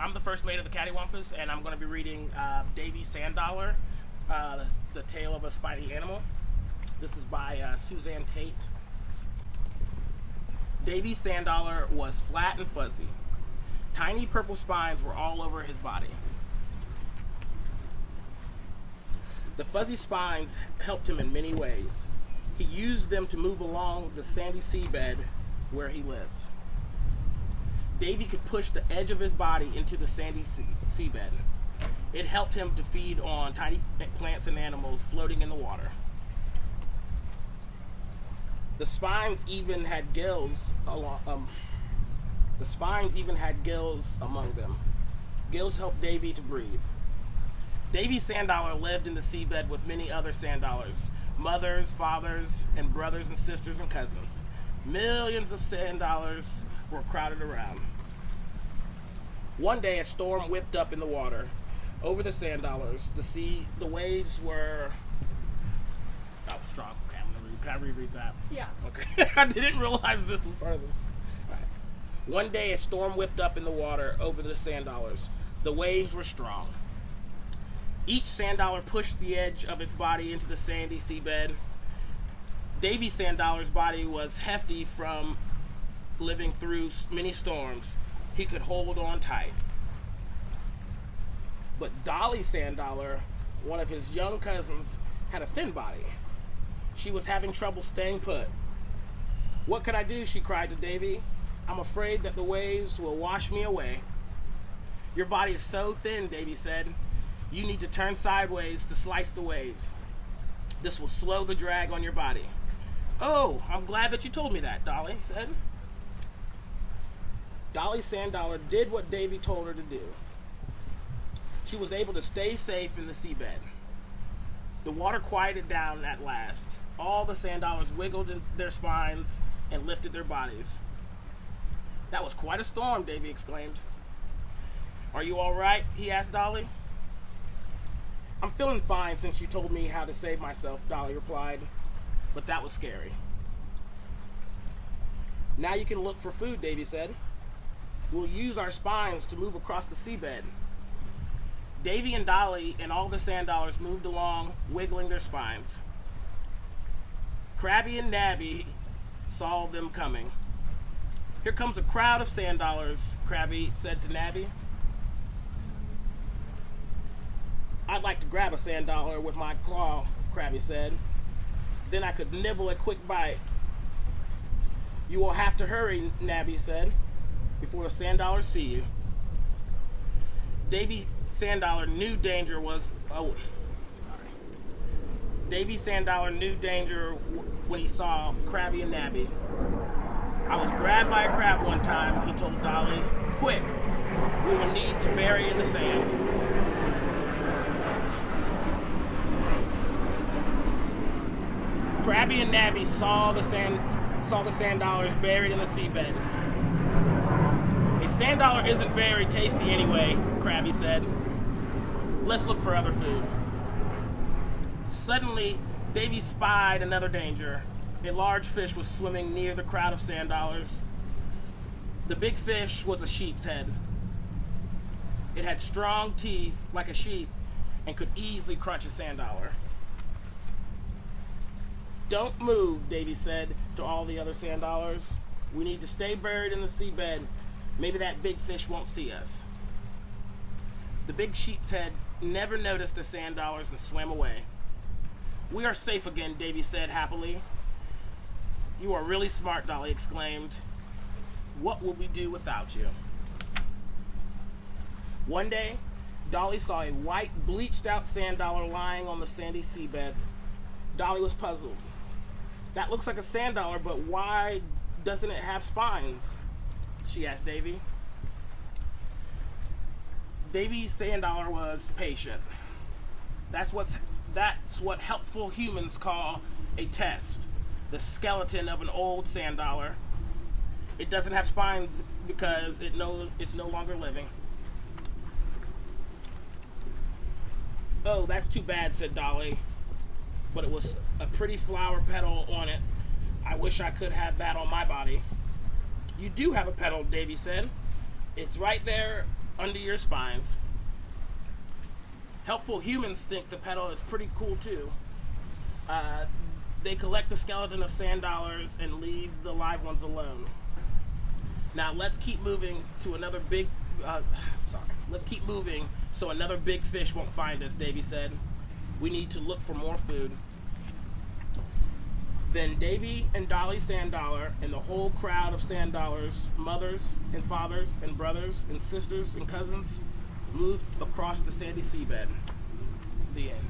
I'm the first mate of the Cattywampus, and I'm going to be reading Davy Sand Dollar, The Tale of a Spiny Animal. This is by Suzanne Tate. Davy Sand Dollar was flat and fuzzy. Tiny purple spines were all over his body. The fuzzy spines helped him in many ways. He used them to move along the sandy seabed where he lived. Davy could push the edge of his body into the sandy seabed. It helped him to feed on tiny plants and animals floating in the water. The spines even had gills among them. Gills helped Davy to breathe. Davy Sand Dollar lived in the seabed with many other sand dollars, mothers, fathers, and brothers and sisters and cousins. Millions of sand dollars were crowded around. One day, a storm whipped up in the water over the sand dollars. The waves were strong. Okay, can I reread that? Yeah. Okay. I didn't realize this was part of it. All right. One day, a storm whipped up in the water over the sand dollars. The waves were strong. Each sand dollar pushed the edge of its body into the sandy seabed. Davy Sand Dollar's body was hefty from living through many storms. He could hold on tight. But Dolly Sand Dollar, one of his young cousins, had a thin body. She was having trouble staying put. "What could I do?" she cried to Davy. "I'm afraid that the waves will wash me away." "Your body is so thin," Davy said. "You need to turn sideways to slice the waves. This will slow the drag on your body." "Oh, I'm glad that you told me that," Dolly said. Dolly Sand Dollar did what Davy told her to do. She was able to stay safe in the seabed. The water quieted down at last. All the sand dollars wiggled in their spines and lifted their bodies. "That was quite a storm," Davy exclaimed. "Are you all right?" he asked Dolly. "I'm feeling fine since you told me how to save myself," Dolly replied. "But that was scary." "Now you can look for food," Davy said. "We'll use our spines to move across the seabed." Davy and Dolly and all the sand dollars moved along, wiggling their spines. Krabby and Nabby saw them coming. "Here comes a crowd of sand dollars," Krabby said to Nabby. "I'd like to grab a sand dollar with my claw," Krabby said. "Then I could nibble a quick bite." "You will have to hurry," Nabby said, "before the sand dollars see you." Davy Sand Dollar knew danger Davy Sand Dollar knew danger when he saw Krabby and Nabby. "I was grabbed by a crab one time," he told Dolly. "Quick, we will need to bury in the sand." Krabby and Nabby saw the sand dollars buried in the seabed. "A sand dollar isn't very tasty anyway," Krabby said. "Let's look for other food." Suddenly, Davy spied another danger. A large fish was swimming near the crowd of sand dollars. The big fish was a sheep's head. It had strong teeth like a sheep and could easily crunch a sand dollar. "Don't move," Davy said to all the other sand dollars. "We need to stay buried in the seabed. Maybe that big fish won't see us." The big sheep's head never noticed the sand dollars and swam away. "We are safe again," Davy said happily. "You are really smart," Dolly exclaimed. "What will we do without you?" One day, Dolly saw a white, bleached-out sand dollar lying on the sandy seabed. Dolly was puzzled. "That looks like a sand dollar, but why doesn't it have spines?" she asked Davy. Davy Sand Dollar was patient. That's what helpful humans call a test. The skeleton of an old sand dollar. It doesn't have spines because it's no longer living. "Oh, that's too bad," said Dolly. "But it was a pretty flower petal on it. I wish I could have that on my body." "You do have a petal," Davy said. "It's right there under your spines. Helpful humans think the pedal is pretty cool too. They collect the skeleton of sand dollars and leave the live ones alone. Now let's keep moving to another big. Let's keep moving so another big fish won't find us. Davy said, "We need to look for more food." Then Davy and Dolly Sand Dollar and the whole crowd of Sand Dollars, mothers and fathers and brothers and sisters and cousins, moved across the sandy seabed. The end.